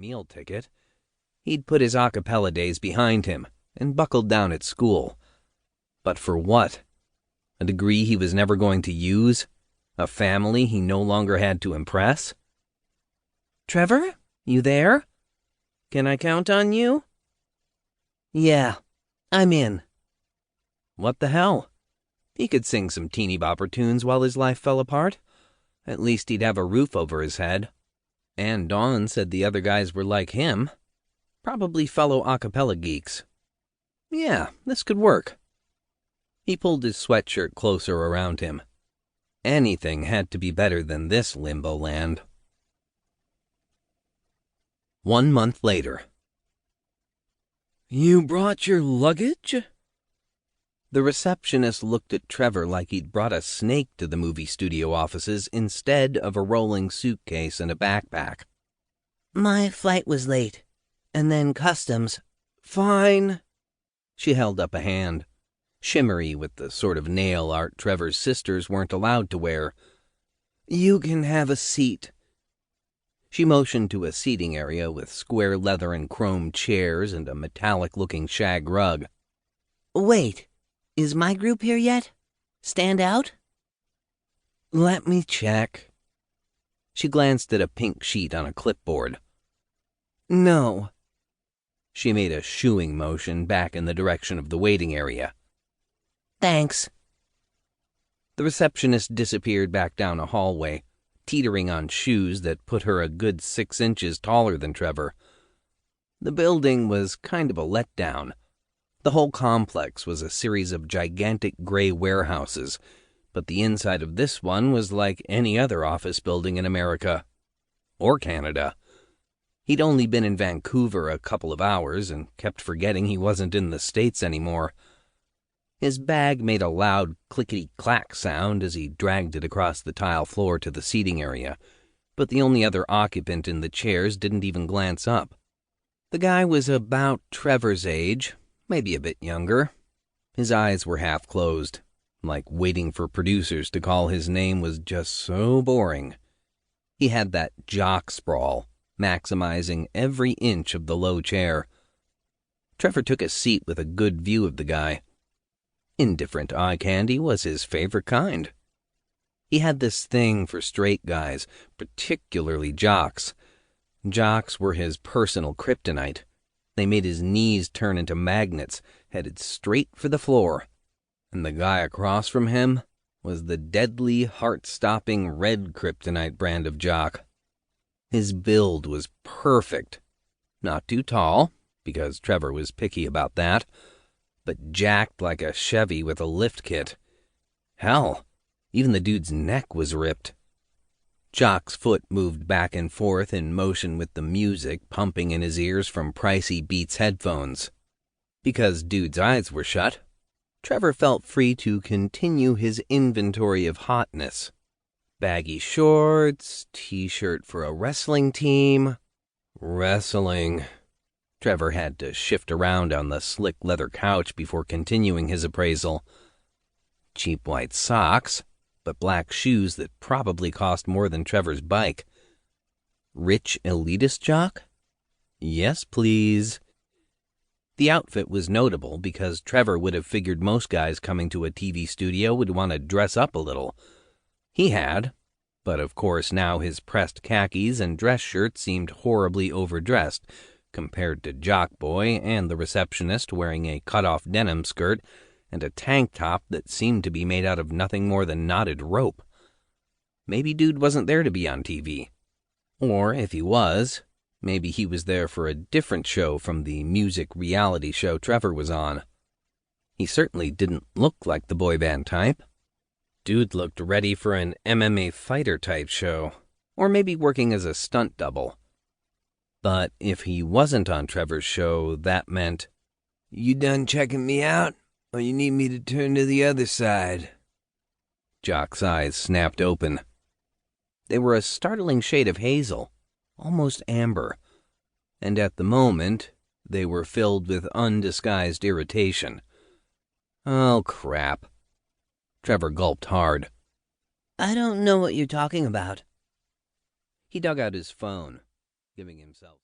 meal ticket. He'd put his a cappella days behind him and buckled down at school. But for what? A degree he was never going to use? A family he no longer had to impress? "Trevor, you there? Can I count on you?" "Yeah, I'm in." What the hell? He could sing some teeny-bopper tunes while his life fell apart. At least he'd have a roof over his head. And Dawn said the other guys were like him. Probably fellow a cappella geeks. Yeah, this could work. He pulled his sweatshirt closer around him. Anything had to be better than this limbo land. 1 month later. "You brought your luggage?" The receptionist looked at Trevor like he'd brought a snake to the movie studio offices instead of a rolling suitcase and a backpack. "My flight was late, and then customs." "Fine." She held up a hand, shimmery with the sort of nail art Trevor's sisters weren't allowed to wear. "You can have a seat." She motioned to a seating area with square leather and chrome chairs and a metallic-looking shag rug. "Wait, is my group here yet? Stand out?" "Let me check." She glanced at a pink sheet on a clipboard. "No." She made a shooing motion back in the direction of the waiting area. "Thanks." The receptionist disappeared back down a hallway, teetering on shoes that put her a good 6 inches taller than Trevor. The building was kind of a letdown. The whole complex was a series of gigantic gray warehouses, but the inside of this one was like any other office building in America. Or Canada. He'd only been in Vancouver a couple of hours and kept forgetting he wasn't in the States anymore. His bag made a loud clickety-clack sound as he dragged it across the tile floor to the seating area, but the only other occupant in the chairs didn't even glance up. The guy was about Trevor's age, maybe a bit younger. His eyes were half closed, like waiting for producers to call his name was just so boring. He had that jock sprawl, maximizing every inch of the low chair. Trevor took a seat with a good view of the guy. Indifferent eye candy was his favorite kind. He had this thing for straight guys, particularly jocks. Jocks were his personal kryptonite. They made his knees turn into magnets, headed straight for the floor. And the guy across from him was the deadly, heart-stopping red kryptonite brand of jock. His build was perfect. Not too tall, because Trevor was picky about that, but jacked like a Chevy with a lift kit. Hell, even the dude's neck was ripped. Jock's foot moved back and forth in motion with the music pumping in his ears from pricey Beats headphones. Because dude's eyes were shut, Trevor felt free to continue his inventory of hotness. Baggy shorts, t-shirt for a wrestling team. Wrestling. Trevor had to shift around on the slick leather couch before continuing his appraisal. Cheap white socks, but black shoes that probably cost more than Trevor's bike. Rich elitist jock? Yes, please. The outfit was notable because Trevor would have figured most guys coming to a TV studio would want to dress up a little. He had, but of course now his pressed khakis and dress shirt seemed horribly overdressed compared to Jock Boy and the receptionist wearing a cut-off denim skirt and a tank top that seemed to be made out of nothing more than knotted rope. Maybe dude wasn't there to be on TV. Or if he was, maybe he was there for a different show from the music reality show Trevor was on. He certainly didn't look like the boy band type. Dude looked ready for an MMA fighter type show, or maybe working as a stunt double. But if he wasn't on Trevor's show, that meant, "You done checking me out, or you need me to turn to the other side?" Jock's eyes snapped open. They were a startling shade of hazel, almost amber, and at the moment, they were filled with undisguised irritation. Oh, crap. Trevor gulped hard. "I don't know what you're talking about." He dug out his phone, giving himself